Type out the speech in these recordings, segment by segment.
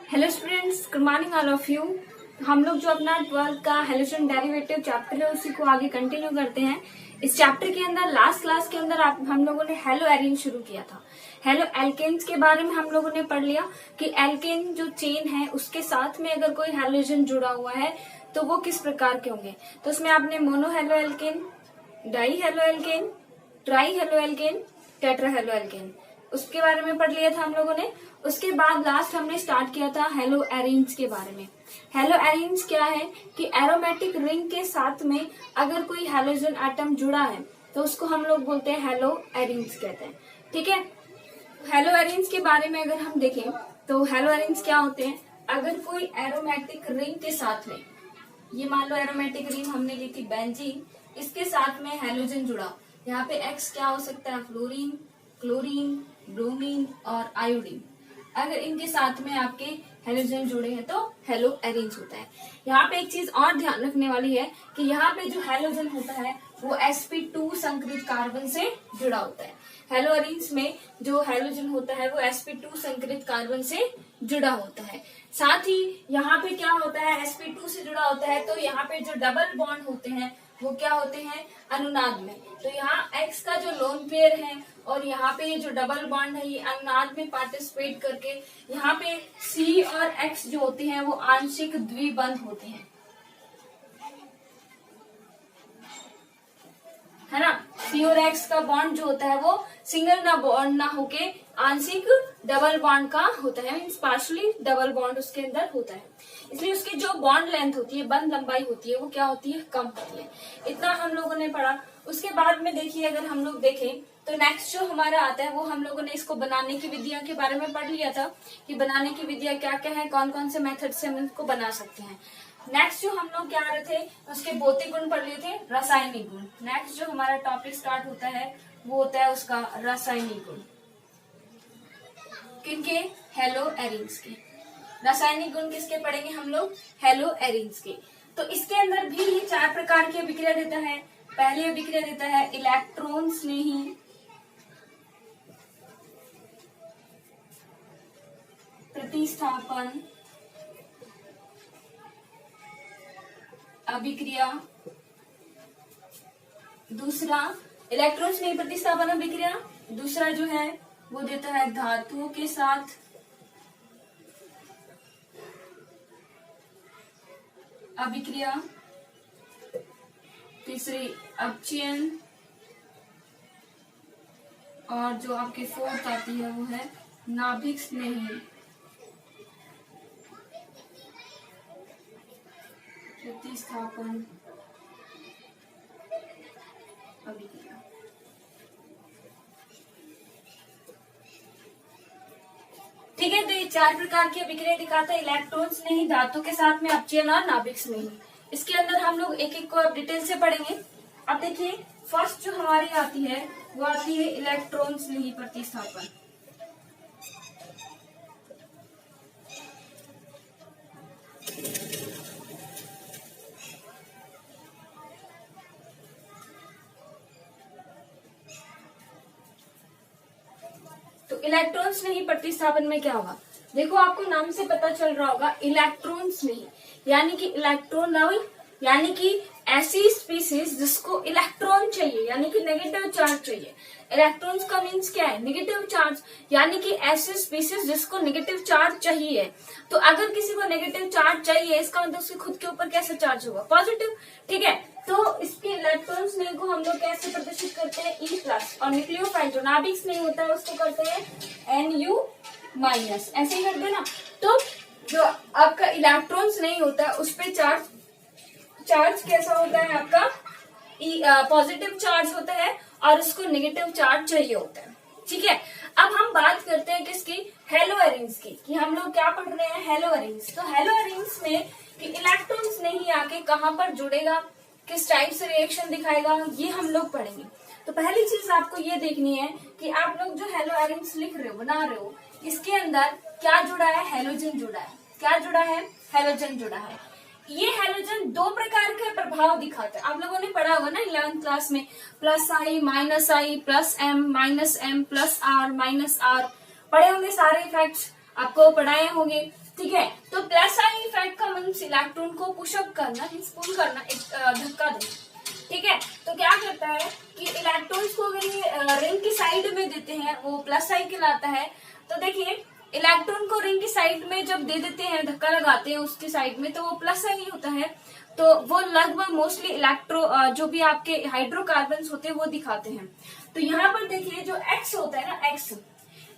Hello students, good morning all of you. हम लोग जो अपना 12th का हैलोजन डेरिवेटिव चैप्टर है उसी को आगे कंटिन्यू करते हैं। इस चैप्टर के अंदर लास्ट क्लास के अंदर हम लोगों ने हेलो एरीन शुरू किया था। हेलो एल्केन्स के बारे में हम लोगों ने पढ़ लिया कि एल्केन जो चेन है उसके साथ में अगर कोई हैलोजन जुड़ा हुआ है तो वो किस प्रकार के होंगे। तो उसमें आपने mono halo alkane, die halo alkane, try halo alkane, tetra halo alkane उसके बारे में पढ़ लिया था हम लोगों ने। उसके बाद लास्ट हमने स्टार्ट किया था हेलो एरीन्स के बारे में। हेलो एरीन्स क्या है कि एरोमेटिक रिंग के साथ में अगर कोई हैलोजन एटम जुड़ा है तो उसको हम लोग बोलते हैं हेलो एरीन्स कहते हैं। ठीक है, हेलो एरीन्स के बारे में अगर हम देखें तो हेलो एरीन्स क्या होते हैं। अगर कोई एरोमेटिक रिंग के साथ में, ये मान लो एरोमेटिक रिंग हमने ली थी बेंजीन, इसके साथ में हैलोजन जुड़ा, यहाँ पे एक्स क्या हो सकता है, फ्लोरीन, क्लोरीन, ब्रोमीन और आयोडीन। अगर इनके साथ में आपके हैलोजन जुड़े हैं तो हेलो एरीन्स होता है। यहाँ पे एक चीज और ध्यान रखने वाली है कि यहाँ पे जो हैलोजन होता है वो sp2 संकरित कार्बन से जुड़ा होता है। हेलो एरीन्स में जो हैलोजन होता है वो sp2 संकरित कार्बन से जुड़ा होता है। साथ ही यहाँ पे क्या होता है, sp2 से जुड़ा होता है तो यहाँ पे जो डबल बॉन्ड होते हैं वो क्या होते हैं, अनुनाद में। तो यहाँ X का जो लोन पेयर है और यहाँ पे ये जो डबल बॉन्ड है ये अनुनाद में पार्टिसिपेट करके यहाँ पे C और X जो होते हैं वो आंशिक द्विबंध होते हैं, है ना। C और X का बॉन्ड जो होता है वो सिंगल ना बॉन्ड ना होके आंशिक डबल बॉन्ड का होता है, मीन्स पार्शली डबल बॉन्ड उसके अंदर होता है। इसलिए उसकी जो बॉन्ड लेंथ होती है, बंध लंबाई होती है, वो क्या होती है, कम होती है। इतना हम लोगों ने पढ़ा। उसके बाद में देखिए, अगर हम लोग देखें तो नेक्स्ट जो हमारा आता है वो हम लोगों ने इसको बनाने की विधियां के बारे में पढ़ लिया था कि बनाने की विधियां क्या क्या है, कौन कौन से मेथड से हम इसको बना सकते हैं। नेक्स्ट जो हम लोग क्या आ रहे थे, उसके भौतिक गुण पढ़ लिए थे, रासायनिक गुण। नेक्स्ट जो हमारा टॉपिक स्टार्ट होता है वो होता है उसका रासायनिक गुण। किनके, हेलो एरीन्स के। रासायनिक गुण किसके पढ़ेंगे हम लोग, हेलो एरीन्स के। तो इसके अंदर भी ये 4 प्रकार की अभिक्रिया देता है। पहले अभिक्रिया देता है इलेक्ट्रॉन स्नेही प्रतिस्थापन अभिक्रिया। दूसरा इलेक्ट्रॉन स्नेही प्रतिस्थापन अभिक्रिया। दूसरा जो है वो देता है धातुओं के साथ अभिक्रिया। तीसरी अपचयन। और जो आपके फोर्थ आती है वो है नाभिक स्नेही प्रतिस्थापन अभिक्रिया। ठीक है, तो ये 4 प्रकार की अभिक्रिया दिखाता है, इलेक्ट्रॉन स्नेही, धातु के साथ में अपचयन और नाभिक स्नेही। इसके अंदर हम लोग एक एक को अब डिटेल से पढ़ेंगे। अब देखिए, फर्स्ट जो हमारी आती है वो आती है इलेक्ट्रॉन स्नेही प्रतिस्थापन। तो इलेक्ट्रॉन स्नेही प्रतिस्थापन में क्या होगा, देखो आपको नाम से पता चल रहा होगा इलेक्ट्रॉन स्नेही, यानी कि इलेक्ट्रॉन लविंग, यानी कि ऐसी स्पीसीज जिसको इलेक्ट्रॉन चाहिए, यानी कि नेगेटिव चार्ज चाहिए। इलेक्ट्रॉन्स का मीन्स क्या है, नेगेटिव चार्ज, यानी कि ऐसी स्पीसीज जिसको नेगेटिव चार्ज चाहिए। तो अगर किसी को नेगेटिव चार्ज चाहिए इसका मतलब उसके खुद के ऊपर कैसे चार्ज होगा, पॉजिटिव। ठीक है, तो इसके इलेक्ट्रॉन स्नेह को हम लोग कैसे प्रदर्शित करते हैं, E+ और न्यूक्लियोफाइल जो नाभिक स्नेह होता है उसको करते हैं Nu-, ऐसे ही कर देना। तो जो आपका इलेक्ट्रॉन स्नेह होता है उस पर चार्ज कैसा होता है आपका, पॉजिटिव चार्ज होता है और उसको नेगेटिव चार्ज चाहिए होता है। ठीक है, अब हम बात करते हैं किसकी, हेलो एरीन्स की, कि हम लोग क्या पढ़ रहे हैं, हेलो एरीन्स। तो हेलो एरीन्स में कि इलेक्ट्रॉन्स नहीं आके कहाँ पर जुड़ेगा, किस टाइप से रिएक्शन दिखाएगा, ये हम लोग पढ़ेंगे। तो पहली चीज आपको ये देखनी है कि आप लोग जो हेलो एरीन्स लिख रहे हो, बना रहे हो, इसके अंदर क्या जुड़ा है, हैलोजन जुड़ा है। क्या जुड़ा है, हैलोजन जुड़ा है। ये हैलोजन 2 प्रकार के प्रभाव दिखाता है। आप लोगों ने पढ़ा होगा ना 11th क्लास में, +I, -I, +M, -M, +R, -R, पढ़े होंगे सारे इफेक्ट्स, आपको पढ़ाए होंगे। ठीक है, इलेक्ट्रॉन को पुशअप करना, मींस पुल करना, एक धक्का देना। ठीक है, तो क्या करता है कि इलेक्ट्रॉन्स को अगर ये रिंग की साइड में देते हैं, वो प्लस साइन कहलाता है। तो देखिए इलेक्ट्रॉन को रिंग की साइड में जब दे देते हैं, धक्का लगाते हैं उसकी साइड में, तो वो प्लस साइन ही होता है। तो वो लगभग मोस्टली जो भी आपके हाइड्रोकार्बन होते हैं वो दिखाते हैं। तो यहाँ पर देखिए जो एक्स होता है ना, एक्स,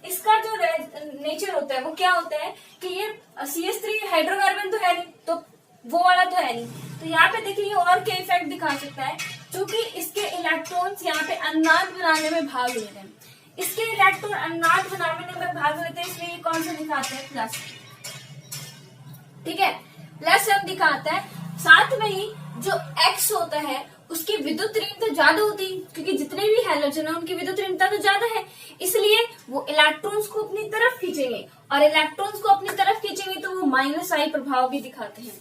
इसका जो नेचर होता है वो क्या होता है कि ये CH3 हाइड्रोकार्बन तो है नहीं, तो वो वाला तो है नहीं। तो यहाँ पे देखिए ये और क्या इफेक्ट दिखा सकता है, क्योंकि इसके इलेक्ट्रॉन्स यहाँ पे अन्नाद बनाने में भाग ले रहे हैं। इसके इलेक्ट्रॉन अन्नाद बनाने में भाग लेते हैं, इसलिए ये कौन सा दिखाते हैं, प्लस। ठीक है, प्लस अब दिखाता है। साथ में ही जो एक्स होता है उसकी विद्युत ऋण तो ज्यादा होती है, क्योंकि जितने भी हैलोजन है उनकी विद्युत ऋणता तो ज्यादा है, इसलिए वो इलेक्ट्रॉन्स को अपनी तरफ खींचेंगे, और इलेक्ट्रॉन्स को अपनी तरफ खींचेंगे तो वो माइनस आई प्रभाव भी दिखाते हैं।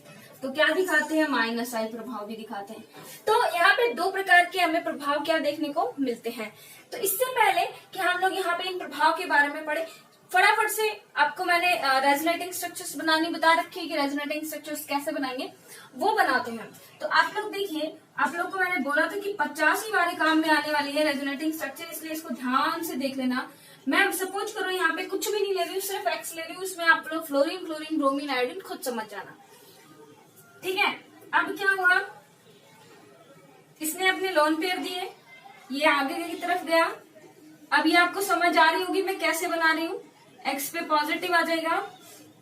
तो क्या दिखाते हैं, माइनस आई प्रभाव भी दिखाते हैं। तो यहाँ पे दो प्रकार के हमें प्रभाव क्या देखने को मिलते हैं। तो इससे पहले कि हम लोग यहाँ पे इन प्रभाव के बारे में पढ़े, फटाफट से आपको मैंने रेजोनेटिंग स्ट्रक्चर्स बनानी बता रखी है कि रेजोनेटिंग स्ट्रक्चर्स कैसे बनाएंगे, वो बनाते हैं। तो आप लोग देखिए, आप लोग को मैंने बोला था कि 50 ही बारे काम में आने वाली है रेजोनेटिंग स्ट्रक्चर, इसलिए इसको ध्यान से देख लेना। मैं सपोज करो यहाँ पे कुछ भी नहीं ले रही हूँ, सिर्फ एक्स ले रही हूँ, इसमें आप लोग फ्लोरीन, क्लोरीन, ब्रोमीन, आयोडीन खुद समझ जाना। ठीक है, अब क्या हुआ, इसने अपने लोन पेयर दिए, ये आगे की तरफ गया। अब ये आपको समझ आ रही होगी मैं कैसे बना रही हूँ। एक्स पे पॉजिटिव आ जाएगा,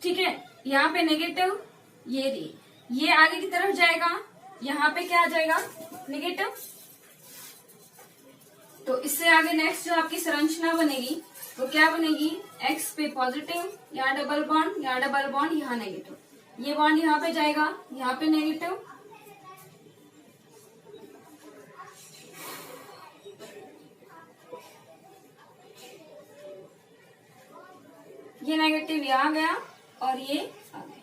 ठीक है, यहाँ पे नेगेटिव, ये आगे की तरफ जाएगा, यहाँ पे क्या आ जाएगा, नेगेटिव। तो इससे आगे नेक्स्ट जो आपकी संरचना बनेगी वो क्या बनेगी, एक्स पे पॉजिटिव, यहाँ डबल बॉन्ड, यहाँ डबल बॉन्ड, यहाँ नेगेटिव, ये बॉन्ड यहाँ पे जाएगा, यहाँ पे नेगेटिव, ये नेगेटिव यहाँ गया और ये आ गया।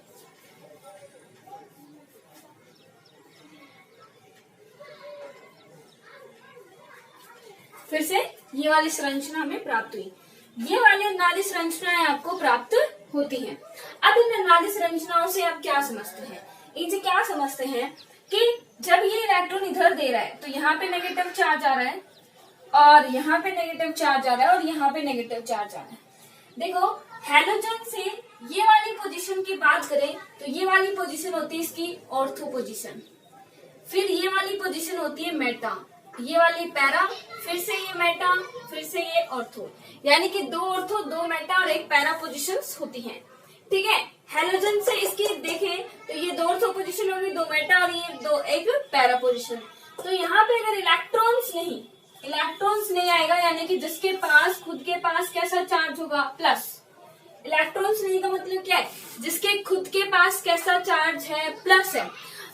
फिर से ये वाली संरचना हमें प्राप्त हुई। ये वाली नाली संरचनाएं आपको प्राप्त होती हैं। अब इन नाली संरचनाओं से आप क्या समझते हैं, इनसे क्या समझते हैं कि जब ये इलेक्ट्रॉन इधर दे रहा है तो यहाँ पे नेगेटिव चार्ज आ रहा है, और यहाँ पे नेगेटिव चार्ज आ रहा है, और यहाँ पे नेगेटिव चार्ज आ रहा है। देखो हैलोजन से ये वाली पोजीशन की बात करें तो ये वाली पोजीशन होती है इसकी ऑर्थो पोजीशन, फिर ये वाली पोजीशन होती है मेटा, ये वाली पैरा, फिर से ये मेटा, फिर से ये ऑर्थो, यानी कि दो ऑर्थो, दो मेटा और एक पैरा पोजीशंस होती हैं। ठीक है, हैलोजन से इसकी देखें तो ये दो ऑर्थो पोजीशन होगी, दो मेटा और ये एक पैरा पोजीशन। तो यहाँ पे अगर इलेक्ट्रॉन्स नहीं आएगा, यानी कि जिसके पास खुद के पास कैसा चार्ज होगा, प्लस। इलेक्ट्रॉन्स नहीं का मतलब क्या है, जिसके खुद के पास कैसा चार्ज है, प्लस है।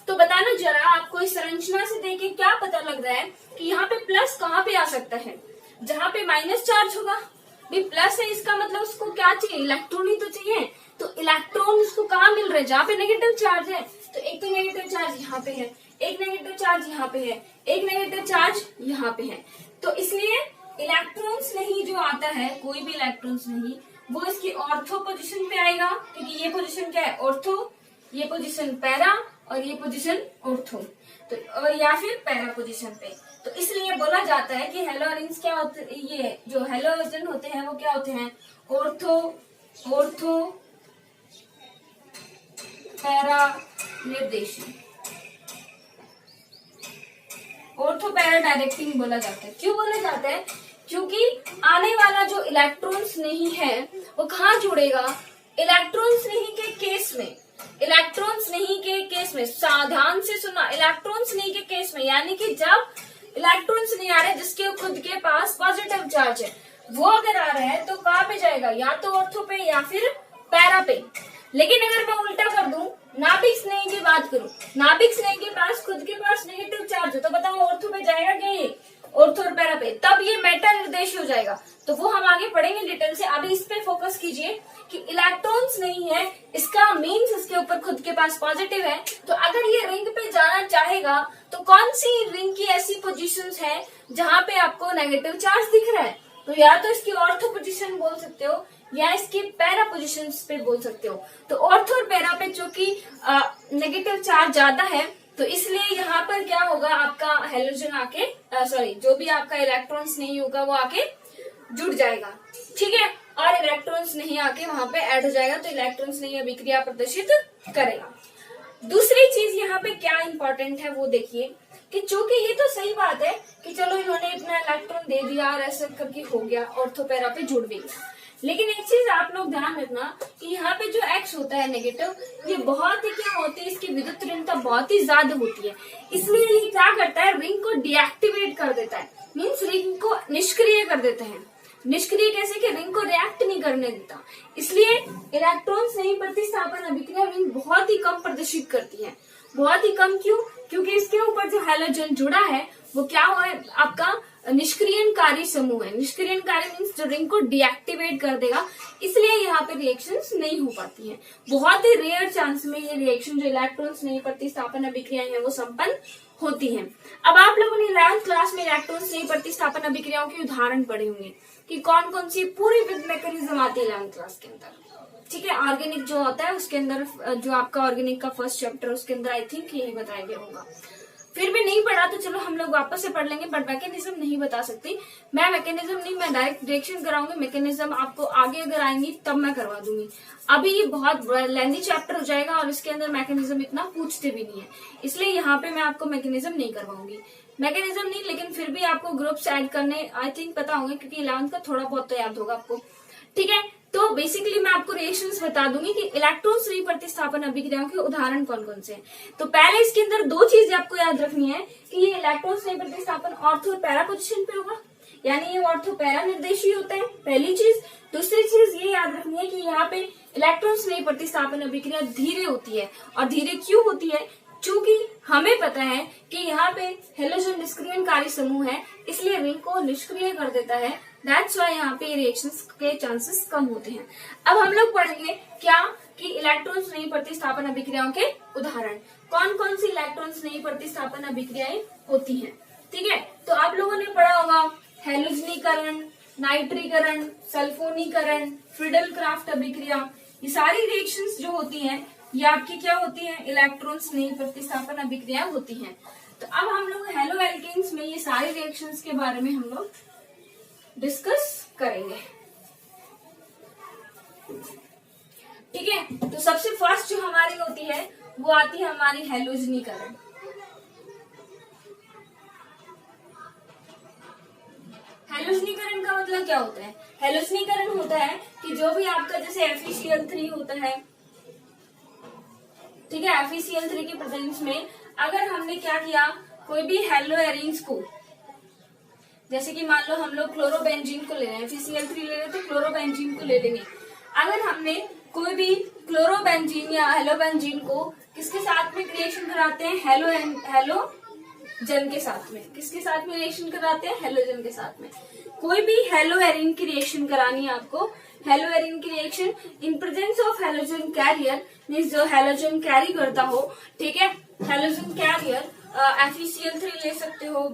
तो बताना जरा, आपको इस संरचना से देख के क्या पता लग रहा है कि यहाँ पे प्लस कहाँ पे आ सकता है, जहाँ पे माइनस चार्ज होगा। भी प्लस है, इसका मतलब उसको क्या चाहिए, इलेक्ट्रॉन ही तो चाहिए। तो इलेक्ट्रॉन उसको कहाँ मिल रहे हैं, जहाँ पे नेगेटिव चार्ज है। तो एक तो नेगेटिव चार्ज यहाँ पे है, एक नेगेटिव चार्ज यहाँ पे है, एक नेगेटिव चार्ज यहाँ पे है। तो इसलिए इलेक्ट्रॉन्स नहीं जो आता है, कोई भी इलेक्ट्रॉन्स नहीं, वो इसकी ऑर्थो पोजीशन पे आएगा, क्योंकि ये पोजीशन क्या है, ऑर्थो, ये पोजीशन पैरा और ये पोजीशन ऑर्थो, तो और या फिर पैरा पोजीशन पे। तो इसलिए बोला जाता है कि हेलोजेन्स क्या होते, ये जो हेलोजन होते हैं वो क्या होते हैं, ऑर्थो पैरा निर्देशन, ऑर्थो पैरा डायरेक्टिंग बोला जाता है। क्यों बोला जाता है, क्योंकि आने वाला जो इलेक्ट्रॉन्स नहीं है वो कहाँ जुड़ेगा, इलेक्ट्रॉन्स नहीं के केस में, इलेक्ट्रॉन्स नहीं के केस में, सावधान से सुना, इलेक्ट्रॉन्स नहीं के केस में, यानी कि जब इलेक्ट्रॉन्स नहीं आ रहे जिसके खुद के पास पॉजिटिव चार्ज है, वो अगर आ रहा है तो कहाँ पे जाएगा, या तो ऑर्थो पे या फिर पैरा पे। लेकिन अगर मैं उल्टा कर दूं, नाभिक स्नेह की बात करूं, नाभिक स्नेह के पास खुद के पास नेगेटिव चार्ज है, तो बताओ ऑर्थो पे जाएगा क्या, ये ऑर्थो और पैरा पे, तब ये मेटा निर्देश हो जाएगा। तो वो हम आगे पढ़ेंगे डिटेल से। अभी इस पे फोकस कीजिए कि इलेक्ट्रॉन्स नहीं है, इसका मीन्स इसके ऊपर खुद के पास पॉजिटिव है। तो अगर ये रिंग पे जाना चाहेगा तो कौन सी रिंग की ऐसी पोजीशंस है जहां पे आपको नेगेटिव चार्ज दिख रहा है, तो या तो इसकी ऑर्थो पोजीशन बोल सकते हो, या इसके पैरा पोजिशंस पे बोल सकते हो। तो ऑर्थो और पैरा पे चूंकि नेगेटिव चार्ज ज्यादा है, तो इसलिए यहाँ पर क्या होगा, आपका हेलोजन आके सॉरी जो भी आपका इलेक्ट्रॉन्स नहीं होगा वो आके जुड़ जाएगा, ठीक है, और इलेक्ट्रॉन्स नहीं आके वहां पे ऐड हो जाएगा, तो इलेक्ट्रॉन्स नहीं अभिक्रिया प्रदर्शित करेगा। दूसरी चीज यहाँ पे क्या इंपॉर्टेंट है वो देखिए कि चूंकि ये तो सही बात है कि चलो इन्होंने इतना इलेक्ट्रॉन दे दिया और ऐसा करके हो गया, ऑर्थो पैरा पे जुड़ भी गया, लेकिन एक चीज आप लोग ध्यान रखना कि यहाँ पे जो एक्स होता है नेगेटिव, ये बहुत ही क्या होती है, इसकी विद्युत ऋणता बहुत ही ज्यादा होती है, इसलिए ये क्या करता है, रिंग को डीएक्टिवेट कर देता है, मीन्स रिंग को निष्क्रिय कर देते हैं। निष्क्रिय कैसे कि रिंग को रिएक्ट नहीं करने देता, इसलिए इलेक्ट्रॉन्स नहीं प्रतिस्थापन अभिक्रिया रिंग बहुत ही कम प्रदर्शित करती है। बहुत ही कम क्यों? क्योंकि इसके ऊपर जो हैलोजन जुड़ा है वो क्या हुआ है, आपका निष्क्रियणकारी समूह है। निष्क्रियणकारी मीन्स जो रिंग को डीएक्टिवेट कर देगा, इसलिए यहाँ पे रिएक्शंस नहीं हो पाती हैं। बहुत ही रेयर चांस में ये रिएक्शन जो इलेक्ट्रॉन्स नहीं प्रतिस्थापन अभिक्रियाएं हैं वो संपन्न होती हैं। अब आप लोगों ने 11th क्लास में इलेक्ट्रॉन्स नहीं प्रतिस्थापन अभिक्रियाओं के उदाहरण पढ़े होंगे कि कौन कौन सी पूरी विद मैकेनिज्म आती है 11th क्लास के अंदर, ठीक है। ऑर्गेनिक जो होता है उसके अंदर जो आपका ऑर्गेनिक का फर्स्ट चैप्टर उसके अंदर आई थिंक यही बताया गया होगा। फिर भी नहीं पढ़ा तो चलो हम लोग वापस से पढ़ लेंगे, बट मैकेनिज्म नहीं बता सकती मैं। मैकेनिज्म नहीं, मैं डायरेक्ट रिएक्शन कराऊंगी। मैकेनिज्म आपको आगे अगर आएंगी तब मैं करवा दूंगी। अभी ये बहुत लेंथी चैप्टर हो जाएगा और इसके अंदर मैकेनिज्म इतना पूछते भी नहीं है, इसलिए यहाँ पे मैं आपको मैकेनिज्म नहीं करवाऊंगी। मैकेनिज्म नहीं, लेकिन फिर भी आपको ग्रुप्स ऐड करने आई थिंक पता होंगे, क्योंकि 11th का थोड़ा बहुत तो याद होगा आपको, ठीक है। तो बेसिकली मैं आपको रिएक्शंस बता दूंगी कि इलेक्ट्रॉन श्रेणी प्रतिस्थापन अभिक्रियाओं के उदाहरण कौन कौन से हैं। तो पहले इसके अंदर दो चीजें आपको याद रखनी है कि ये इलेक्ट्रॉन श्रेणी प्रतिस्थापन ऑर्थो और पैरा पोजीशन पे होगा, यानी ये ऑर्थो पैरा निर्देशी होता है, पहली चीज। दूसरी चीज ये याद रखनी है कि यहाँ पे इलेक्ट्रॉन श्रेणी प्रतिस्थापन अभिक्रिया धीरे होती है, और धीरे क्यों होती है, चूंकि हमें पता है कि यहाँ पे हेलोजन निष्क्रियणकारी समूह है, इसलिए रिंग को निष्क्रिय कर देता है। दैट्स वाई यहाँ पे रिएक्शंस के चांसेस कम होते हैं। अब हम लोग पढ़ेंगे क्या कि इलेक्ट्रॉन श्रेणी प्रतिस्थापन अभिक्रियाओं के उदाहरण कौन कौन सी इलेक्ट्रॉन श्रेणी प्रतिस्थापन अभिक्रियाएं होती हैं, ठीक है। तो आप लोगों ने पढ़ा होगा हेलोजनीकरण, नाइट्रीकरण, सल्फोनीकरण, फ्रीडल क्राफ्ट अभिक्रिया, ये सारी रिएक्शंस जो होती हैं ये आपकी क्या होती है, इलेक्ट्रॉन श्रेणी प्रतिस्थापन अभिक्रिया होती हैं। तो अब हम लोग हेलो एल्केन्स में ये सारी रिएक्शंस के बारे में हम लोग डिस्कस करेंगे, ठीक है। तो सबसे फर्स्ट जो हमारी होती है वो आती है हमारी हेलोजनीकरण। हेलोजनीकरण का मतलब क्या होता है, हेलोजनीकरण होता है कि जो भी आपका जैसे FeCl3 होता है, ठीक है, FeCl3 के प्रेजेंस में अगर हमने क्या किया, कोई भी हेलो एरीन्स को, जैसे कि मान लो हम लोग क्लोरोबेंजीन को ले रहे हैं, FeCl3 ले रहे हैं तो क्लोरोबेंजीन को ले लेंगे। अगर हमने कोई भी क्लोरोबेंजीन या हेलोबेंजीन को किसके साथ में रिएक्शन कराते हैं, हेलोजन के साथ में, किसके साथ में रिएक्शन कराते हैं, हेलोजन के साथ में। कोई भी हेलो एरीन की रिएक्शन करानी है आपको, हेलो एरीन की reaction in presence of halogen carrier, means जो हेलोजन कैरी करता हो, ठीक है, हेलोजन कैरियर FeCl3 ले सकते हो,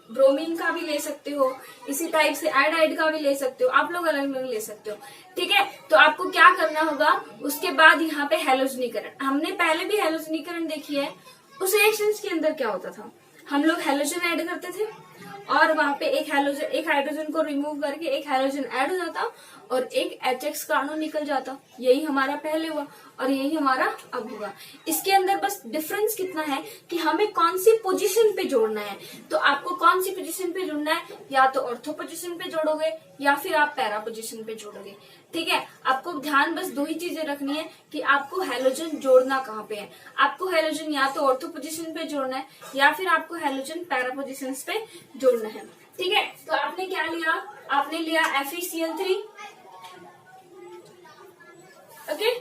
ब्रोमीन का भी ले सकते हो, इसी टाइप से आयोडाइड का भी ले सकते हो, आप लोग अलग अलग ले सकते हो, ठीक है। तो आपको क्या करना होगा, उसके बाद यहाँ पे हेलोजनीकरण, हमने पहले भी हेलोजनीकरण देखी है। उस रिएक्शन के अंदर क्या होता था, हम लोग हेलोजन ऐड करते थे और वहां पे एक हाइड्रोजन को रिमूव करके एक हेलोजन ऐड हो जाता और एक HX का अणु निकल जाता। यही हमारा पहले हुआ और यही हमारा अब होगा। इसके अंदर बस डिफरेंस कितना है कि हमें कौन सी पोजीशन पे जोड़ना है। तो आपको कौन सी पोजीशन पे जोड़ना है, या तो ऑर्थो पोजीशन पे जोड़ोगे या फिर आप पैरा पोजीशन पे जोड़ोगे, ठीक है। आपको ध्यान बस दो ही चीजें रखनी है कि आपको हेलोजन जोड़ना कहाँ पे है। आपको हेलोजन या तो ऑर्थो पोजीशन पे जोड़ना है या फिर आपको हेलोजन पैरा पोजीशन पे जोड़ना है, ठीक है। तो आपने क्या लिया, आपने लिया FeCl3, ओके।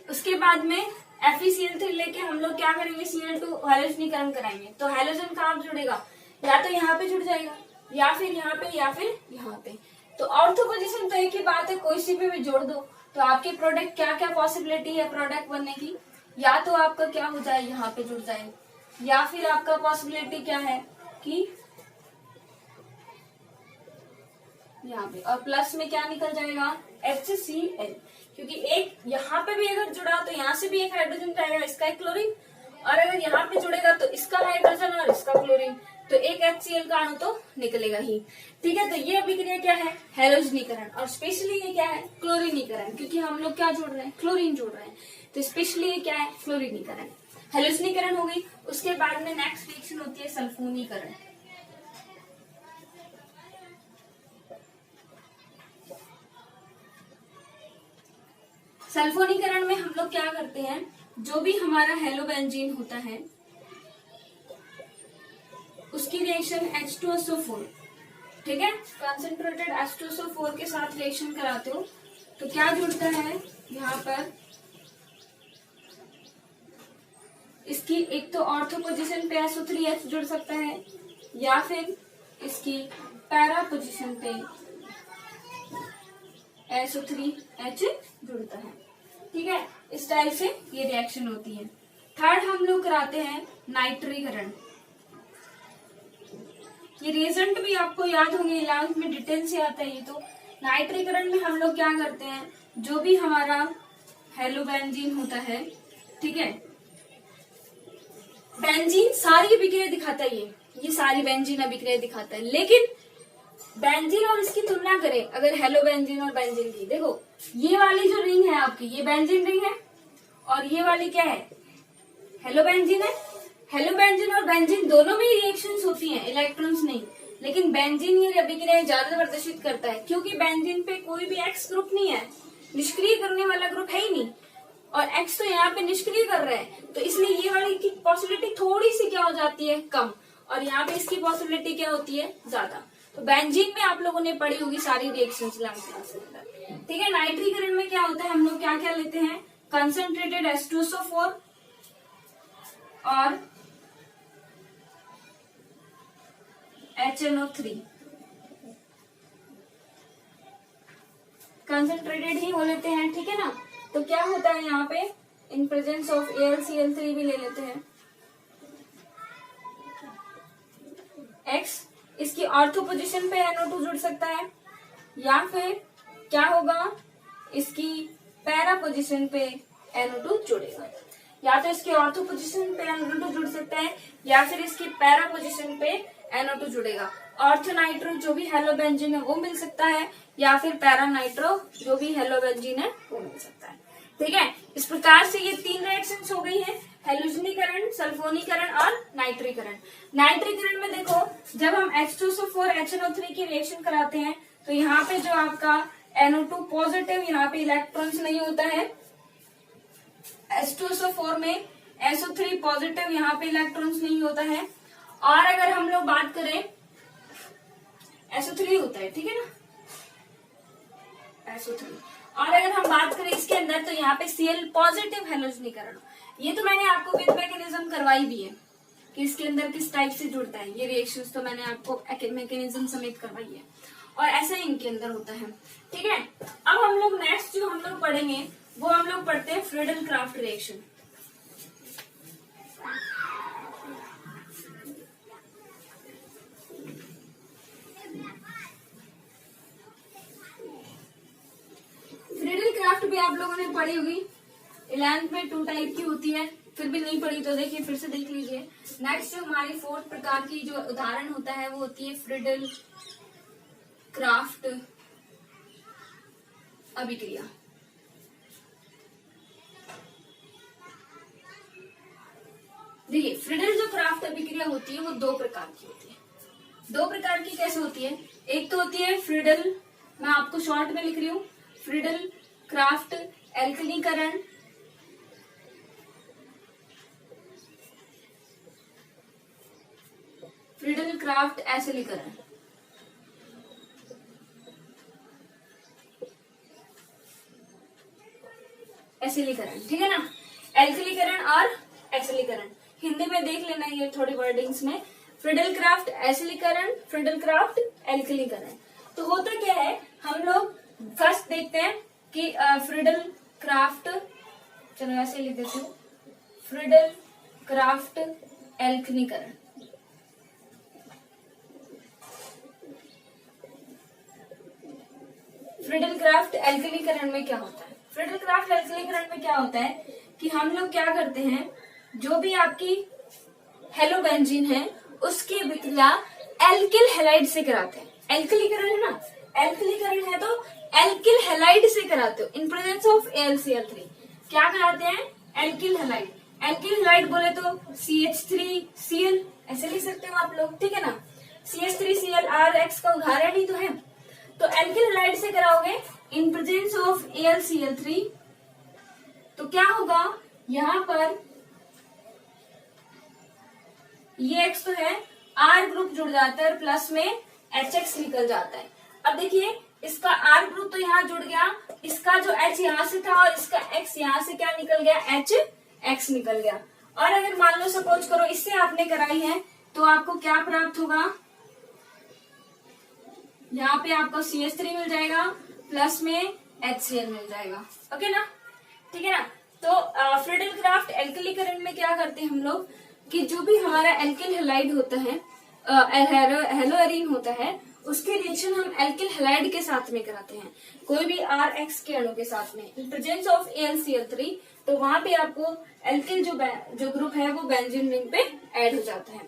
उसके बाद में FeCl3 लेके हम लोग क्या करेंगे, Cl2 हेलोजनीकरण कराएंगे। तो हेलोजन कहाँ जुड़ेगा, या तो यहाँ पे जुड़ जाएगा या फिर यहाँ पे या फिर यहाँ पे। तो ऑर्थो पोजीशन तो एक ही बात है, कोई सी भी जोड़ दो। तो आपके प्रोडक्ट क्या क्या पॉसिबिलिटी है प्रोडक्ट बनने की, या तो आपका क्या हो जाए, यहाँ पे जुड़ जाए, या फिर आपका पॉसिबिलिटी क्या है कि यहाँ पे, और प्लस में क्या निकल जाएगा, HCl, क्योंकि एक यहाँ पे भी अगर जुड़ा तो यहाँ से भी एक हाइड्रोजन जाएगा, इसका एक क्लोरीन, और अगर यहाँ पे जुड़ेगा तो इसका हाइड्रोजन और इसका क्लोरीन, तो एक HCl का अणु तो निकलेगा ही। ठीक है, तो ये अभिक्रिया क्या है, हैलोजनीकरण, और स्पेशली ये क्या है, क्लोरीनीकरण, क्योंकि हम लोग क्या जोड़ रहे हैं, क्लोरीन जोड़ रहे हैं, तो स्पेशली ये क्या है, क्लोरीनीकरण। हैलोजनीकरण हो गई, उसके बाद में नेक्स्ट रिएक्शन होती है सल्फोनीकरण। सल्फोनीकरण में हम लोग क्या करते हैं, जो भी हमारा हेलोबेंजीन होता है उसकी रिएक्शन H2SO4, ठीक है, कंसंट्रेटेड H2SO4 के साथ रिएक्शन कराते हो तो क्या जुड़ता है, यहाँ पर इसकी एक तो ऑर्थो पोजीशन पे SO3H जुड़ सकता है, या फिर इसकी पैरा पोजीशन पे SO3H जुड़ता है। ठीक है, इस टाइप से ये रिएक्शन होती है। थर्ड हम लोग कराते हैं नाइट्रीकरण। ये रिएजेंट भी आपको याद होंगे, 11th में डिटेल से आता है ये। तो नाइट्रीकरण में हम लोग क्या करते हैं, जो भी हमारा हेलोबेंजीन होता है, ठीक है, बेंजीन सारी अभिक्रिया दिखाता है, ये सारी बेंजीन अभिक्रिया दिखाता है, लेकिन बेंजीन और इसकी तुलना करें अगर हेलोबेंजीन और बेंजीन की, देखो ये वाली जो रिंग है आपकी, ये बेंजीन रिंग है, और ये वाली क्या है, हेलोबेंजीन है। हेलोबेंजीन और बेंजीन दोनों में रिएक्शंस होती हैं, इलेक्ट्रॉन्स नहीं, लेकिन बेंजीन ये अभिक्रियाएं ज्यादा प्रदर्शित करता है, क्योंकि बेंजीन पे कोई भी एक्स ग्रुप नहीं है, निष्क्रिय करने वाला ग्रुप है ही नहीं, और एक्स तो यहाँ पे निष्क्रिय कर रहा है, तो इसलिए ये वाली की पॉसिबिलिटी थोड़ी सी क्या हो जाती है, कम, और यहाँ पे इसकी पॉसिबिलिटी क्या होती है, ज्यादा। तो बेंजीन में आप लोगों ने पढ़ी होगी सारी रिएक्शंस लास्ट क्लास के अंदर। ठीक है, नाइट्रीकरण में क्या होता है, हम लोग क्या क्या लेते हैं, कंसंट्रेटेड H2SO4 और HNO3, कंसंट्रेटेड ही हो लेते हैं, ठीक है ना। तो क्या होता है यहाँ पे, इन प्रेजेंस ऑफ AlCl3 भी ले लेते हैं। X इसकी ऑर्थो पोजीशन पे NO2 जुड़ सकता है, या फिर क्या होगा, इसकी पैरा पोजीशन पे NO2 जुड़ेगा, या तो इसकी ऑर्थो पोजीशन पे NO2 जुड़ सकता है, या फिर इसकी पैरा पोजीशन पे NO2 जुड़ेगा। ऑर्थो नाइट्रो जो भी हेलोबेंजीन है वो मिल सकता है, या फिर पैरा नाइट्रो जो भी हेलोबेंजीन है वो मिल सकता है। ठीक है, इस प्रकार से ये 3 रिएक्शंस हो गई है, हैलोजनीकरण, सल्फोनीकरण और नाइट्रीकरण। नाइट्रीकरण में देखो, जब हम H2SO4 HNO3 की रिएक्शन कराते हैं तो यहाँ पे जो आपका NO2 पॉजिटिव, यहाँ पे इलेक्ट्रॉन्स नहीं होता है, H2SO4 में SO3 पॉजिटिव, यहाँ पे इलेक्ट्रॉन्स नहीं होता है। और अगर हम लोग बात करें, SO3 होता है, ठीक है ना, SO3, और अगर हम बात करें इसके अंदर तो यहाँ पे Cl पॉजिटिव हैलोजनीकरण। ये तो मैंने आपको विद मैकेनिज्म करवाई भी है कि इसके अंदर किस टाइप से जुड़ता है, ये रिएक्शंस तो मैंने आपको मैकेनिज्म समेत करवाई है, और ऐसा ही इनके अंदर होता है। ठीक है, अब हम लोग नेक्स्ट जो हम लोग पढ़ेंगे वो हम लोग पढ़ते हैं Friedel craft reaction. Friedel craft भी आप लोगों ने पढ़ी होगी, 11th में 2 टाइप की होती है, फिर भी नहीं पढ़ी तो देखिए फिर से देख लीजिए। नेक्स्ट जो हमारी 4th प्रकार की जो उदाहरण होता है वो होती है फ्रीडल क्राफ्ट अभिक्रिया। देखिए, फ्रीडल जो क्राफ्ट अभिक्रिया होती है वो 2 प्रकार की होती है। 2 प्रकार की कैसे होती है, एक तो होती है फ्रीडल, मैं आपको शॉर्ट में लिख रही हूँ, फ्रीडल क्राफ्ट एल्कलीकरण, फ्रीडल क्राफ्ट एसिलीकरण। एसिलीकरण, ठीक है ना, एल्कलीकरण और एसिलीकरण, हिंदी में देख लेना ये थोड़ी वर्डिंग्स में, फ्रीडल क्राफ्ट एसिलीकरण, फ्रीडल क्राफ्ट एल्कलीकरण। तो होता क्या है, हम लोग फर्स्ट देखते हैं कि फ्रीडल क्राफ्ट, चलो ऐसे लिख देती हूँ, फ्रीडल क्राफ्ट एल्कलीकरण। फ्रिडल क्राफ्ट एल्कलीकरण में क्या होता है? फ्रिडल क्राफ्ट एल्कलीकरण में क्या होता है कि हम लोग क्या करते हैं, जो भी आपकी हेलोबेंजीन है उसकी अभिक्रिया एल्किल हैलाइड से कराते हैं। एल्कलीकरण है ना, एल्कलीकरण है तो एल्किल हैलाइड से कराते हो इन प्रेजेंस ऑफ AlCl3। क्या कराते हैं? Alkyl halide. एल्किल हैलाइड बोले तो CH3Cl ऐसे लिख सकते हो आप लोग, ठीक है ना। CH3Cl RX का उदाहरण ही तो है। तो एल्किल हैलाइड से कराओगे इन प्रेजेंस ऑफ AlCl3 तो क्या होगा, यहां पर ये X तो है, R ग्रुप जुड़ जाता है और प्लस में HX निकल जाता है। अब देखिए इसका R ग्रुप तो यहाँ जुड़ गया, इसका जो H यहाँ से था और इसका X यहाँ से क्या निकल गया, HX निकल गया। और अगर मान लो सपोज करो इससे आपने कराई है तो आपको क्या प्राप्त होगा, यहाँ पे आपको CH3 मिल जाएगा प्लस में HCl मिल जाएगा। ओके ना, ठीक है ना। तो फ्रिडल क्राफ्ट एल्कलीकरण में क्या करते हैं हम लोग कि जो भी हमारा एल्किल हैलाइड होता है, हेलोएरीन होता है, उसके रिएक्शन हम एल्किल हैलाइड के साथ में कराते हैं, कोई भी RX के अणु के साथ में इन प्रेजेंस ऑफ AlCl3। तो वहां पे आपको एल्किल जो ग्रुप है वो बेंजीन रिंग पे ऐड हो जाता है।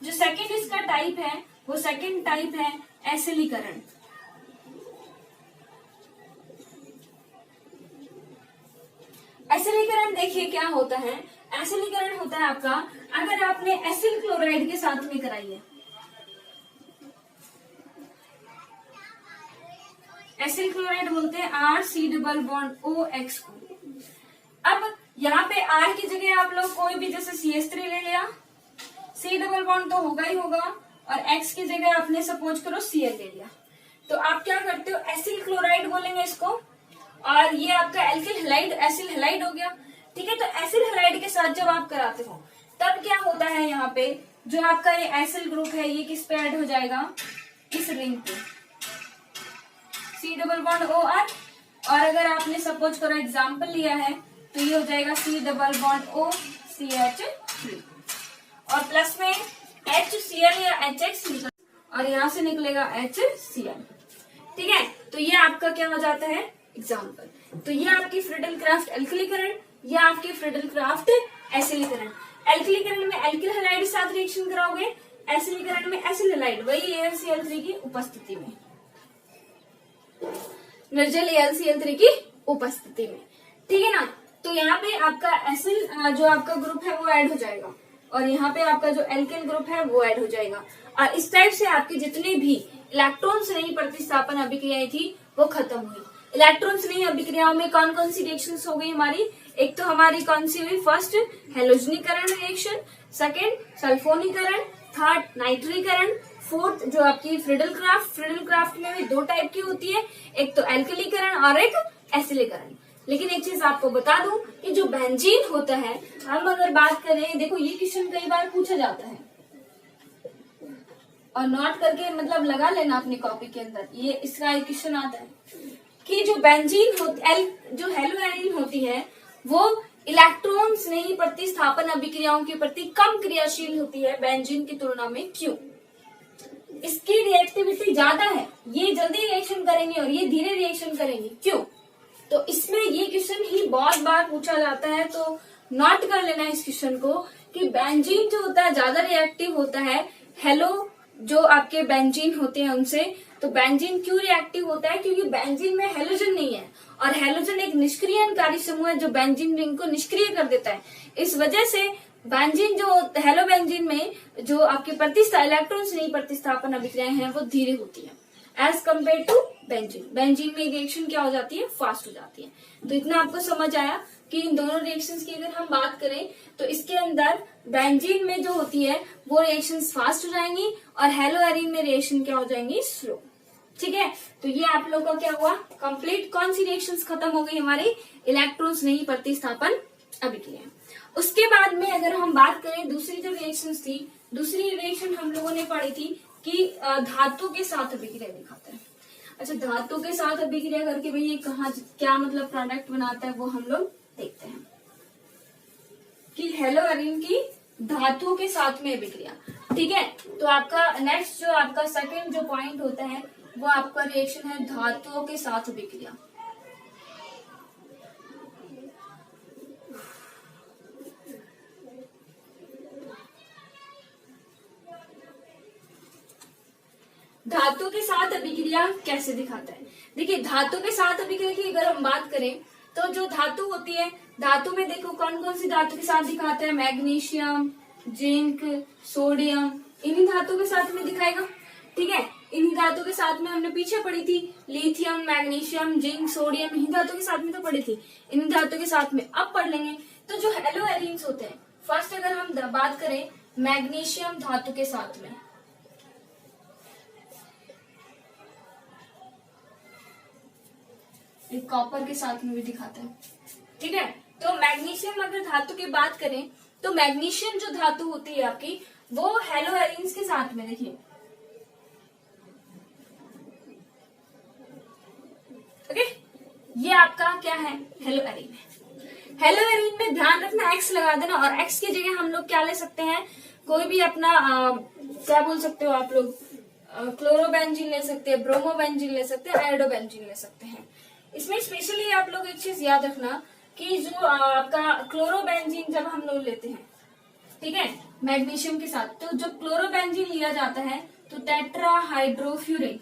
जो सेकेंड इसका टाइप है वो सेकेंड टाइप है एसिलीकरण। एसिलीकरण देखिए क्या होता है, एसिलीकरण होता है आपका अगर आपने एसिल क्लोराइड के साथ में कराई है, एसिल क्लोराइड बोलते हैं RC≡OX को। अब यहाँ पे R की जगह आप लोग कोई भी जैसे CH3 ले लिया, C≡ तो होगा ही होगा, और X की जगह आपने सपोज करो Cl ले लिया, तो आप क्या करते हो, एसिल क्लोराइड बोलेंगे इसको, और ये आपका एल्किल हैलाइड एसिल हैलाइड हो गया, ठीक है। तो एसिल हैलाइड के साथ जब आप कराते हो तब क्या होता है, यहाँ पे जो आपका ये एसिल ग्रुप है ये किस पे ऐड हो जाएगा, इस रिंग पे C≡OR। और अगर आपने सपोज करो एग्जाम्पल लिया है तो ये हो जाएगा C≡OCH3 और प्लस में HCl या HX निकल और यहाँ से निकलेगा HCl, ठीक है। तो ये आपका क्या हो जाता है, एग्जाम्पल। तो ये आपकी फ्रिडल क्राफ्ट एल्कलीकरण, या आपकी फ्रिडल क्राफ्ट एसिलीकरण। एल्कलीकरण में एल्किल हैलाइड के साथ रिएक्शन कराओगे, एसिलीकरण में एसिल हैलाइड वही AlCl3 की उपस्थिति में, निर्जल AlCl3 की उपस्थिति में, ठीक है ना। तो यहाँ पे आपका एसिल जो आपका ग्रुप है वो ऐड हो जाएगा और यहाँ पे आपका जो एल्किल ग्रुप है वो ऐड हो जाएगा, और इस टाइप से आपकी जितनी भी इलेक्ट्रॉन से नहीं प्रतिस्थापन अभिक्रियाएं थी वो खत्म हुई। इलेक्ट्रॉन से नहीं अभिक्रियाओं में कौन कौन सी रिएक्शंस हो गई हमारी, एक तो हमारी कौन सी हुई, फर्स्ट हेलोजनीकरण रिएक्शन, सेकेंड सल्फोनीकरण, थर्ड नाइट्रीकरण, फोर्थ जो आपकी फ्रिडल क्राफ्ट में भी दो टाइप की होती है, एक तो एल्कलीकरण और एक एसिलीकरण। लेकिन एक चीज आपको बता दूं कि जो बेंजीन होता है, हम अगर बात करें, देखो ये क्वेश्चन कई बार पूछा जाता है और नोट करके मतलब लगा लेना अपनी कॉपी के अंदर, ये इसका एक क्वेश्चन आता है कि जो बेंजीन जो हेलोएरीन होती है वो इलेक्ट्रॉन्स नहीं प्रतिस्थापन अभिक्रियाओं के प्रति कम क्रियाशील होती है बेंजीन की तुलना में, क्यों? इसकी रिएक्टिविटी ज्यादा है, ये जल्दी रिएक्शन करेंगे और ये धीरे रिएक्शन करेंगे, क्यों? तो इसमें ये क्वेश्चन ही बहुत बार पूछा जाता है, तो नोट कर लेना इस क्वेश्चन को कि बेंजीन जो होता है ज्यादा रिएक्टिव होता है हेलो जो आपके बेंजीन होते हैं उनसे। तो बेंजीन क्यों रिएक्टिव होता है, क्योंकि बेंजीन में हेलोजन नहीं है और हेलोजन एक निष्क्रियकारी समूह है जो बेंजीन रिंग को निष्क्रिय कर देता है। इस वजह से बेंजीन जो हेलोबेंजीन में जो आपके इलेक्ट्रॉन से नहीं प्रतिस्थापन अभिक्रियाएं हैं वो धीरे होती है एज कम्पेयर टू बेंजीन में रिएक्शन क्या हो जाती है, फास्ट हो जाती है। तो इतना आपको समझ आया कि इन दोनों रिएक्शंस की अगर हम बात करें तो इसके अंदर बेंजीन में जो होती है वो रिएक्शंस फास्ट हो जाएंगी और हेलोएरीन में रिएक्शन क्या हो जाएंगी, स्लो, ठीक है। तो ये आप लोग का क्या हुआ, कंप्लीट कौन सी रिएक्शंस खत्म हो गई हमारी, इलेक्ट्रॉन्स नहीं प्रतिस्थापन अभिक्रिया। उसके बाद में अगर हम बात करें दूसरी जो रिएक्शंस थी, दूसरी रिएक्शन हम लोगों ने पढ़ी थी कि धातु के साथ अभिक्रिया दिखाता है। अच्छा, धातु के साथ अभिक्रिया करके भैया कहाँ क्या मतलब प्रोडक्ट बनाता है वो हम लोग देखते हैं कि हेलोएरीन की धातु के साथ में अभिक्रिया, ठीक है। तो आपका नेक्स्ट जो आपका सेकंड जो पॉइंट होता है वो आपका रिएक्शन है धातुओं के साथ अभिक्रिया। धातु के साथ अभिक्रिया कैसे दिखाता है? देखिए, धातु के साथ अभिक्रिया की अगर हम बात करें तो जो धातु होती है, धातु में देखो कौन कौन सी धातु के साथ दिखाता है, मैग्नीशियम, जिंक, सोडियम, इन्हीं धातु के साथ में दिखाएगा। ठीक है, इन्हीं धातु के साथ में हमने पीछे पढ़ी थी, लिथियम, मैग्नीशियम, जिंक, सोडियम, इन्हीं धातु के साथ में तो पढ़ी थी, इन्हीं धातु के साथ में अब पढ़ लेंगे। तो जो हेलो एरीन्स होते हैं, फर्स्ट अगर हम बात करें मैग्नीशियम धातु के साथ में, एक कॉपर के साथ में भी दिखाता है। ठीक है, तो मैग्नीशियम अगर धातु की बात करें तो मैग्नीशियम जो धातु होती है आपकी, वो हेलो एरीन्स के साथ में, देखिए ओके, ये आपका क्या है, हेलो एरीन है। हेलो एरीन में ध्यान रखना, एक्स लगा देना, और एक्स की जगह हम लोग क्या ले सकते हैं, कोई भी अपना क्या बोल सकते हो आप लोग, क्लोरोबेंजीन ले सकते हैं, ब्रोमोबेंजीन ले सकते हैं, आयोडोबेंजीन ले सकते हैं। इसमें स्पेशली आप लोग एक चीज याद रखना कि जो आपका क्लोरोबेंजीन जब हम लोग लेते हैं, ठीक है, मैग्नीशियम के साथ, तो जब क्लोरोबेंजीन लिया जाता है तो टेट्राहाइड्रोफ्यूरिन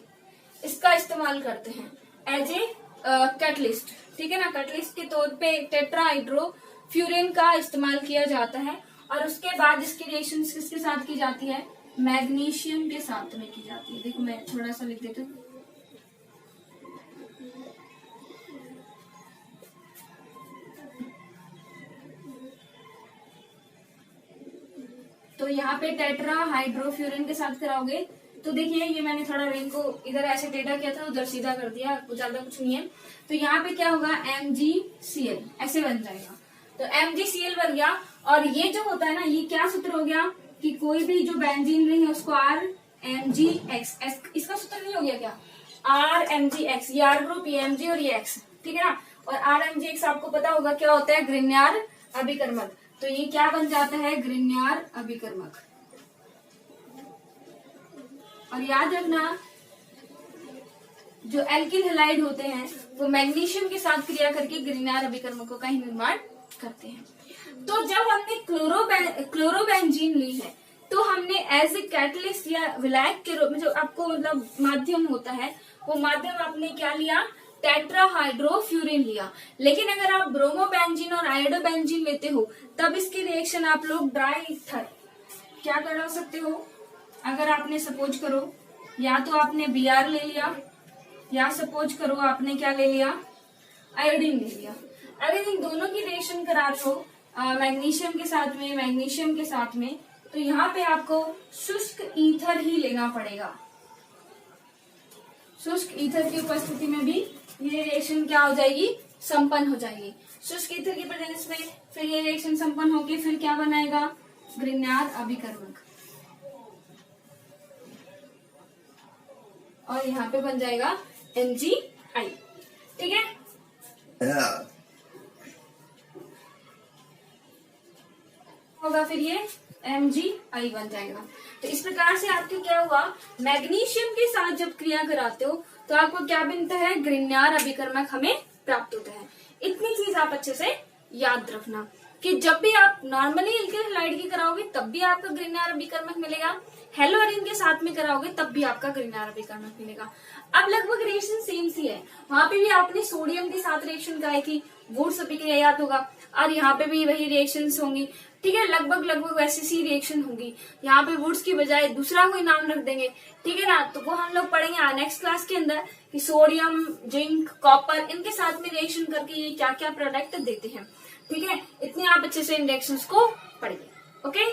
इसका इस्तेमाल करते हैं एज ए कैटलिस्ट। ठीक है ना, कैटलिस्ट के तौर पे टेट्राहाइड्रोफ्यूरिन का इस्तेमाल किया जाता है, और उसके बाद इसकी रिएक्शन किसके साथ की जाती है, मैग्नीशियम के साथ में की जाती है। देखो मैं थोड़ा सा लिख देती हूँ, तो यहाँ पे टेट्राहाइड्रोफ्यूरिन के साथ कराओगे तो देखिए, ये मैंने थोड़ा रिंग को इधर ऐसे टेढ़ा किया था, उधर सीधा कर दिया, ज्यादा कुछ नहीं है। तो यहाँ पे क्या होगा, MgCl ऐसे बन जाएगा, तो MgCl बन गया। और ये जो होता है ना, ये क्या सूत्र हो गया कि कोई भी जो बेंजीन नहीं है उसको RMgX, इसका सूत्र नहीं हो गया क्या, RMgX, ये R ग्रुप, ये Mg और ये X, ठीक है ना। और RMgX आपको पता होगा क्या होता है, ग्रिग्नार्ड अभिकर्मक, तो ये क्या बन जाता है, ग्रिग्नार्ड अभिकर्मक। और याद रखना, जो एल्किल हैलाइड होते हैं वो मैग्नीशियम के साथ क्रिया करके ग्रिग्नार्ड अभिकर्मकों का ही निर्माण करते हैं। तो जब हमने क्लोरोबेंजीन ली है तो हमने एज ए कैटलिस्ट या विलायक के रूप में, जो आपको मतलब माध्यम होता है, वो माध्यम आपने क्या लिया, टेट्राहाइड्रोफ्यूरिन लिया। लेकिन अगर आप ब्रोमोबेंजीन और आयोडोबेंजीन लेते हो तब इसकी रिएक्शन आप लोग ड्राई ईथर क्या करा सकते हो, अगर आपने सपोज करो, या तो आपने Br ले लिया, या सपोज करो आपने क्या ले लिया, आयोडीन ले लिया। अगर इन दोनों की रिएक्शन करा रहे हो मैग्नीशियम के साथ में, मैग्नीशियम के साथ में, तो यहाँ पे आपको शुष्क ईथर ही लेना पड़ेगा। शुष्क ईथर की उपस्थिति में भी ये रिएक्शन क्या हो जाएगी, संपन्न हो जाएगी। शुष्क ईथर की प्रेजेंस में फिर ये रिएक्शन संपन्न होगी, फिर क्या बनाएगा, ग्रिग्नार्ड अभिकर्मक, और यहाँ पे बन जाएगा MgI। ठीक है, होगा फिर ये MgI बन जाएगा। तो इस प्रकार से आपके क्या हुआ, मैग्नीशियम के साथ जब क्रिया कराते हो तो आपको क्या बनता है, ग्रिग्नार्ड अभिकर्मक हमें प्राप्त होता है। इतनी चीज आप अच्छे से याद रखना कि जब भी आप नॉर्मली एल्किल हैलाइड की कराओगे तब भी आपका ग्रिग्नार्ड अभिकर्मक मिलेगा, हेलो एरीन के साथ में कराओगे तब भी आपका ग्रिग्नार्ड अभिकर्मक मिलेगा। अब लगभग रिएक्शन सेम सी है, वहां पे भी आपने सोडियम के साथ रिएक्शन कराई थी, वुड्स अभिक्रिया याद होगा, और यहाँ पे भी वही रिएक्शंस होंगी। ठीक है, लगभग वैसी सी रिएक्शन होगी। यहाँ पे वुड्स की बजाय दूसरा कोई नाम रख देंगे, ठीक है ना। तो वो हम लोग पढ़ेंगे नेक्स्ट क्लास के अंदर कि सोडियम, जिंक, कॉपर, इनके साथ में रिएक्शन करके ये क्या क्या प्रोडक्ट देते हैं। ठीक है, इतने आप अच्छे से इन रिएक्शंस को पढ़िए। ओके।